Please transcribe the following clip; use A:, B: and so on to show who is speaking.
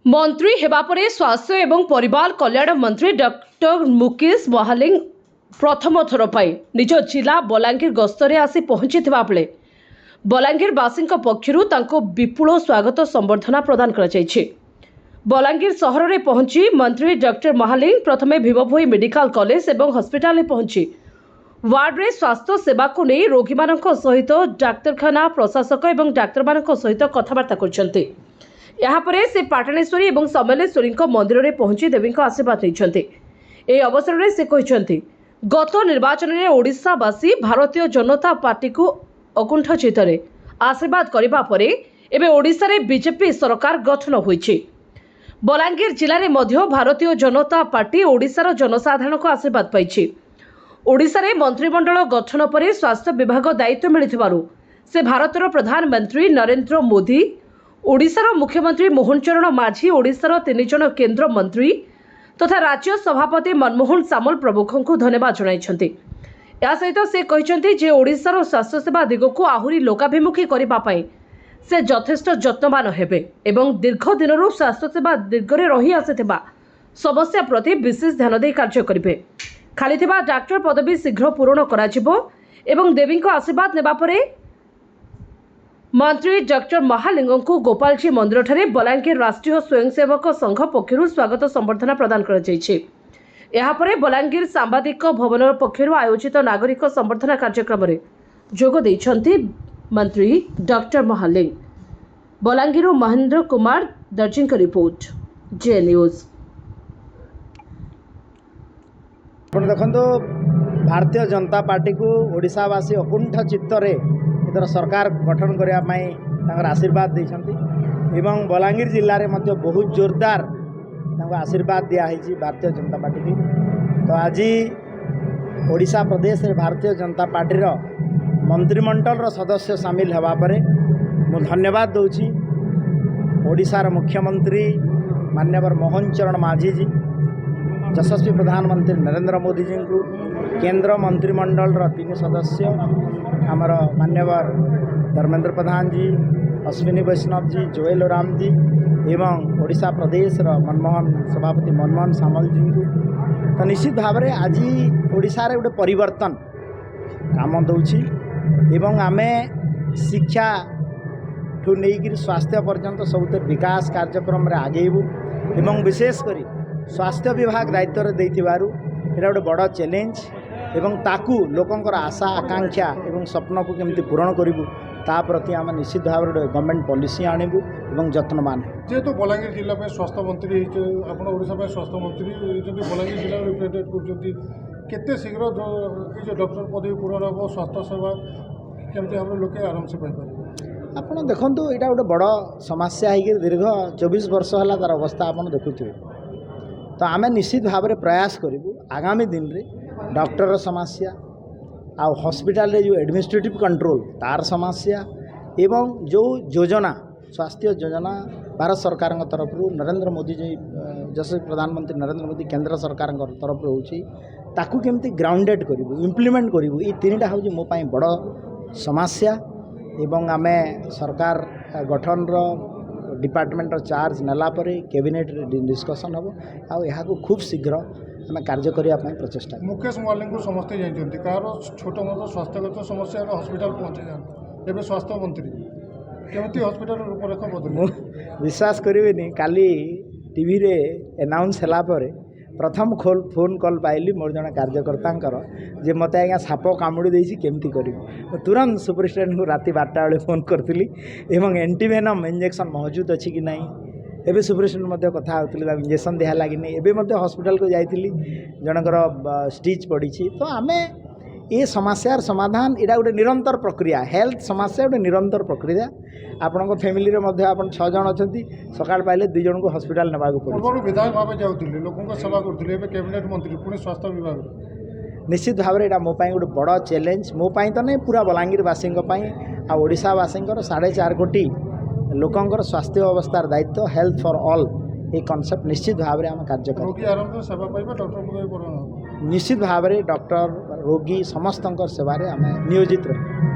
A: मंत्री हेबा परे स्वास्थ्य एवं परिवार कल्याण मंत्री डॉक्टर मुकेश महालिंग प्रथम थर पर निज जिला बलांगीर गस्तरे आसी पहुंचीथिबा बेले बलांगीरवासी पक्षर विपुल स्वागत संबर्धना प्रदान कर बलांगीर सहर में पहुंची मंत्री डॉक्टर महालिंग प्रथमे भीमभोई मेडिकल कॉलेज और हॉस्पिटल में पहुंची वार्ड रे स्वास्थ्य सेवा को नहीं रोगी सहित डाक्तरखाना प्रशासक और डाक्तर मान सहित कथबार्ता करछन्ते। यापर से पाटणेश्वरी और समलेश्वरी मंदिर में पहुंची देवी आशीर्वाद नहीं अवसर में से कहते गत निर्वाचन में ओडिशावासी भारतीय जनता पार्टी को अकुंठ चित्तरे आशीर्वाद करने पर एवं ओडिशा रे बीजेपी सरकार गठन होइछि। बलांगीर जिले में मध्य भारतीय जनता पार्टी ओडिशार जनसाधारण को आशीर्वाद पाइछि। ओडिशा रे मंत्रिमंडल गठन पर स्वास्थ्य विभाग दायित्व मिलिथिबारु से भारतर प्रधानमंत्री नरेंद्र मोदी ओडिशार मुख्यमंत्री मोहन चरण माझी ओडिशार 3 जन केंद्र मंत्री तथा राज्य सभापति मनमोहन सामल प्रमुख को धन्यवाद जणाइछन्ति। या सहित से कहते जे ओडिशार स्वास्थ्य सेवा दिग को आहुरी लोकाभिमुखी करबा पई से यथेष्ट यत्नवान हेबे एवं दीर्घ दिन स्वास्थ्य सेवा दिगरे रही आसिथिबा समस्या प्रति विशेष ध्यान दे कार्य करिवे। खाली थिबा डाक्टर पदवी शीघ्र पूरण कराजिबो एवं देवी आशीर्वाद नेबा परे मंत्री डॉक्टर महालिंग को गोपालजी मंदिर ठारे बलांगीर राष्ट्रीय स्वयंसेवक संघ पक्षर स्वागत संबर्धना प्रदान कर बलांगीर सांबादिक भवन पक्षर आयोजित नागरिक संबर्धना कार्यक्रम में जोग देइछन्ति मंत्री डॉक्टर महालिंग। बलांगीर महेंद्र कुमार दर्जी का रिपोर्ट जे न्यूज।
B: देखो भारतीय जनता पार्टी को ओडिशावासी अकुंठ चित्तरे इधर सरकार गठन करने आशीर्वाद देइछन्ति एवं बलांगीर जिले में बहुत जोरदार आशीर्वाद दिखाई भारतीय जनता पार्टी की। तो आज ओडिशा प्रदेश में भारतीय जनता पार्टी मंत्रिमंडल सदस्य सामिल होगा पर मु धन्यवाद दूची ओडिशार मुख्यमंत्री माननीय मोहन चरण माझी जी, यशस्वी प्रधानमंत्री नरेंद्र मोदी जी को, केंद्र मंत्रिमंडल 3 सदस्य आमर माननीय धर्मेंद्र प्रधान जी, अश्विनी वैष्णव जी, जोएल राम जी एवं ओडिशा प्रदेश मनमोहन सभापति मनमोहन सामल जी को। तो निश्चित भाव में आज ओडिशा रे गोटे परिवर्तन काम दौची एवं आमे शिक्षा ठू नहीं स्वास्थ्य पर्यंत सब विकास कार्यक्रम रे आगेबू एवं विशेषकर स्वास्थ्य विभाग दायित्व देइथिबारु एटा गोटे बड़ चैलेंज एवं ताकू लोकंकर आशा आकांक्षा एवं स्वप्न को केमती पूरण करूँ ता प्रति आम निश्चित भाव में गवर्नमेंट पॉलिसी आणबू एवं यत्नवान
C: जेहेतु बलांगीर जिला में स्वास्थ्य मंत्री आप ओडिशा स्वास्थ्य मंत्री बलांगीर जिला रिप्रेजेंट करते शीघ्र जो डॉक्टर पदवी पूरण हम स्वास्थ्य सेवा केमती भाव लोके आराम से पाइपर
B: आपड़ देखु यहाँ गोटे बड़ समस्या है दीर्घ 24 वर्ष है तार अवस्था आप देखुए। तो आम निश्चित भाव में प्रयास करूँ आगामी दिन में डॉक्टर समस्या आ हॉस्पिटल जो एडमिनिस्ट्रेटिव कंट्रोल तार समस्या एवं जो योजना स्वास्थ्य योजना भारत सरकार तरफ नरेंद्र मोदी जी जैसे प्रधानमंत्री नरेंद्र मोदी केंद्र सरकार तरफ ताकू केमती ग्राउंडेड करूँ इम्प्लीमेंट करूँ ये 3टा हूँ मो पाई बड़ समस्या एवं आम सरकार गठन डिपार्टमेंट चार्ज नेला परे कैबिनेट डिस्कसन हम आ खूब शीघ्र आम कार्य करने प्रचेषा।
C: मुकेश महालिंग को समस्ते जानते कार छोट मोट स्वास्थ्यगत समस्या हॉस्पिटल पहुँचे जाते एवं स्वास्थ्य मंत्री केमती हॉस्पिटल रूपरेखा बदल
B: विश्वास करेनि काली टीवी रे अनाउंस है प्रथम फोन कॉल पाइली मोर जन कार्यकर्ता जे मत आज्ञा साप कामुड़ी देसी केमती करी तुरंत सुपरिटेडेंट को राति 12टा बेले फोन करी एवं एंटीवेनम इंजेक्शन मौजूद अच्छी कि नहीं एबे सुपरिटेडेंट कथा होती इंजेक्शन दिया लगे एवं हॉस्पिटल को जाइली जनकर स्टिच पड़ी। तो आम ये समस्यार समाधान यहाँ गोटे निरंतर प्रक्रिया हेल्थ समस्या गोटे निरंतर प्रक्रिया आपण फैमिली रे मध्य आपण 6 जन अच्छा सकाल पाइले 2 जन को हॉस्पिटल नेबा
C: पड़े विधायक भाव जाऊे लोक सेवा करते कैबिनेट मंत्री पुणी स्वास्थ्य विभाग
B: निश्चित भाव में मो गोटे बड़ चैलेंज मो तो नहीं पूरा बलांगीरवासी आ ओडिशावासी 4.5 कोटी लोकंकर स्वास्थ्य अवस्थार दायित्व हेल्थ फॉर ऑल ये कॉन्सेप्ट निश्चित भाव में आम कार्य निश्चित भाव में डॉक्टर रोगी समस्त सेवा आम नियोजित रही।